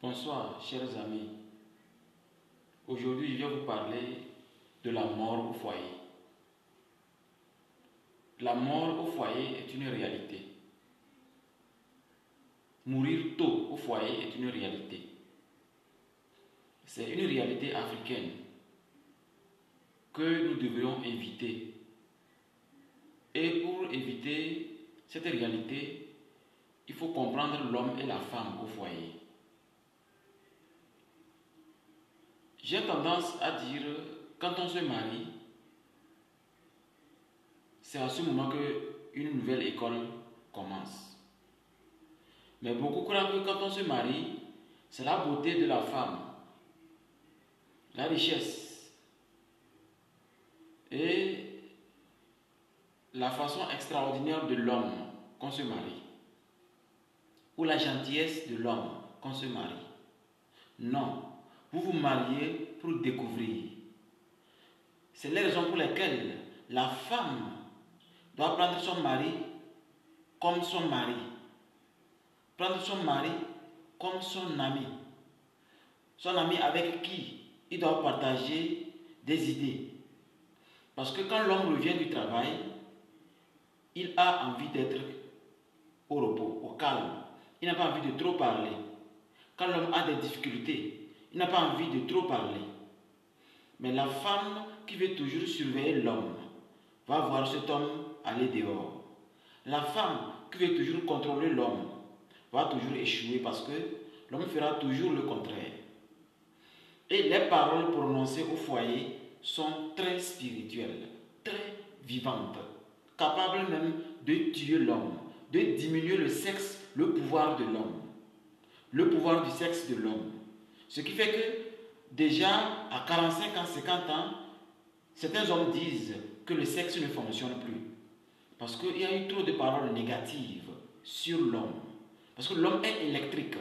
Bonsoir, chers amis. Aujourd'hui, je viens vous parler de la mort au foyer. La mort au foyer est une réalité. Mourir tôt au foyer est une réalité. C'est une réalité africaine que nous devrions éviter. Et pour éviter cette réalité, il faut comprendre l'homme et la femme au foyer. J'ai tendance à dire, quand on se marie, c'est à ce moment qu'une nouvelle école commence. Mais beaucoup croient que quand on se marie, c'est la beauté de la femme, la richesse et la façon extraordinaire de l'homme qu'on se marie, ou la gentillesse de l'homme qu'on se marie. Non, vous vous mariez pour découvrir. C'est les raisons pour lesquelles la femme doit prendre son mari comme son mari. Prendre son mari comme son ami. Son ami avec qui il doit partager des idées. Parce que quand l'homme revient du travail, il a envie d'être au repos, au calme. Il n'a pas envie de trop parler. Quand l'homme a des difficultés, il n'a pas envie de trop parler. Mais la femme qui veut toujours surveiller l'homme va voir cet homme aller dehors. La femme qui veut toujours contrôler l'homme va toujours échouer parce que l'homme fera toujours le contraire. Et les paroles prononcées au foyer sont très spirituelles, très vivantes, capables même de tuer l'homme, de diminuer le sexe, le pouvoir de l'homme, le pouvoir du sexe de l'homme. Ce qui fait que déjà à 45 ans, 50 ans, certains hommes disent que le sexe ne fonctionne plus. Parce qu'il y a eu trop de paroles négatives sur l'homme. Parce que l'homme est électrique.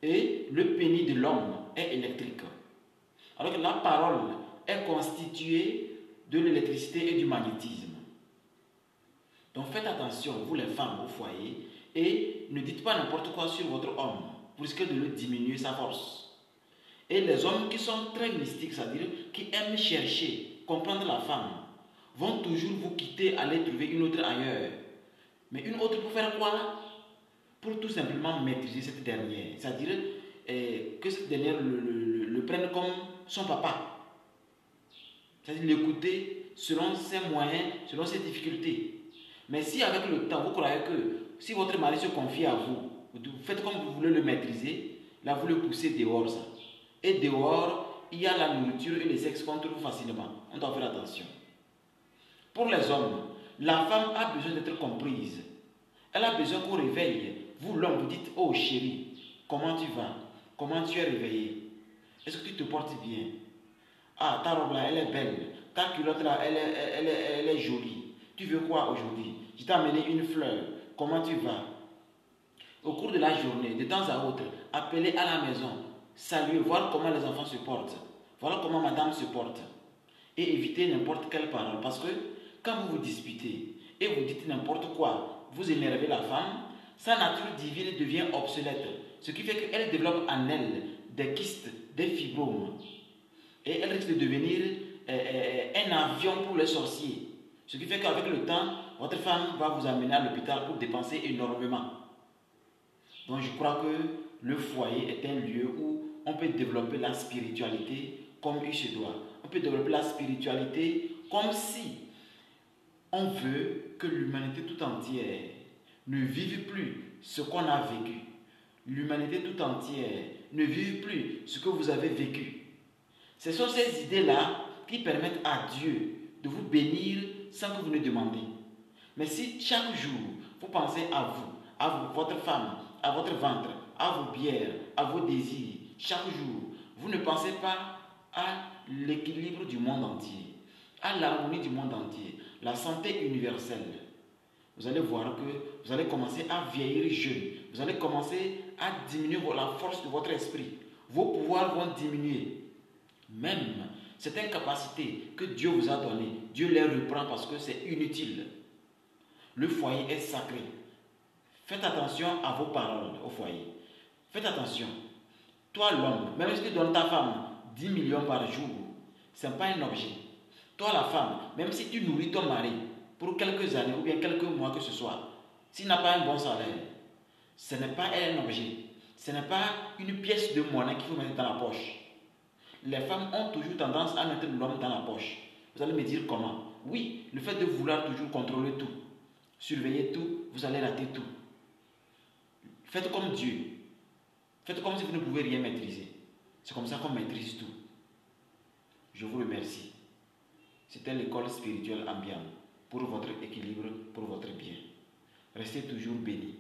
Et le pénis de l'homme est électrique. Alors que la parole est constituée de l'électricité et du magnétisme. Donc faites attention, vous les femmes au foyer, et ne dites pas n'importe quoi sur votre homme, pour risquer de le diminuer sa force. Et les hommes qui sont très mystiques, c'est-à-dire qui aiment chercher, comprendre la femme, vont toujours vous quitter, aller trouver une autre ailleurs. Mais une autre pour faire quoi? Pour tout simplement maîtriser cette dernière. C'est-à-dire que cette dernière le prenne comme son papa. C'est-à-dire l'écouter selon ses moyens, selon ses difficultés. Mais si avec le temps, vous croyez que si votre mari se confie à vous, vous faites comme vous voulez le maîtriser, là vous le poussez dehors. Ça. Et dehors, il y a la nourriture et le sexe qu'on trouve facilement. On doit faire attention. Pour les hommes, la femme a besoin d'être comprise. Elle a besoin qu'on réveille. Vous, l'homme, vous dites, oh chérie, comment tu vas? Comment tu es réveillé? Est-ce que tu te portes bien? Ah, ta robe là, elle est belle. Ta culotte là, elle est jolie. Tu veux quoi aujourd'hui? Je t'ai amené une fleur. Comment tu vas? Au cours de la journée, de temps à autre, appelez à la maison. Saluez, voir comment les enfants se portent. Voilà comment madame se porte. Et évitez n'importe quelle parole. Parce que quand vous vous disputez et vous dites n'importe quoi, vous énervez la femme, sa nature divine devient obsolète. Ce qui fait qu'elle développe en elle des kystes, des fibromes. Et elle risque de devenir un avion pour les sorciers. Ce qui fait qu'avec le temps, votre femme va vous amener à l'hôpital pour dépenser énormément. Donc je crois que le foyer est un lieu où on peut développer la spiritualité comme il se doit. On peut développer la spiritualité comme si on veut que l'humanité tout entière ne vive plus ce qu'on a vécu. L'humanité tout entière ne vive plus ce que vous avez vécu. Ce sont ces idées-là qui permettent à Dieu de vous bénir sans que vous ne demandiez. Mais si chaque jour, vous pensez à vous, votre femme, à votre ventre, à vos bières, à vos désirs, chaque jour, vous ne pensez pas à l'équilibre du monde entier, à l'harmonie du monde entier, la santé universelle. Vous allez voir que vous allez commencer à vieillir jeune. Vous allez commencer à diminuer la force de votre esprit. Vos pouvoirs vont diminuer. Même certaines capacités que Dieu vous a données, Dieu les reprend parce que c'est inutile. Le foyer est sacré. Faites attention à vos paroles au foyer. Faites attention. Toi, l'homme, même si tu donnes ta femme 10 millions par jour, ce n'est pas un objet. Toi, la femme, même si tu nourris ton mari pour quelques années ou bien quelques mois que ce soit, s'il n'a pas un bon salaire, ce n'est pas un objet. Ce n'est pas une pièce de monnaie qu'il faut mettre dans la poche. Les femmes ont toujours tendance à mettre l'homme dans la poche. Vous allez me dire comment? Oui, le fait de vouloir toujours contrôler tout, surveiller tout, vous allez rater tout. Faites comme Dieu. Faites comme si vous ne pouvez rien maîtriser. C'est comme ça qu'on maîtrise tout. Je vous remercie. C'était l'école spirituelle ambiante pour votre équilibre, pour votre bien. Restez toujours bénis.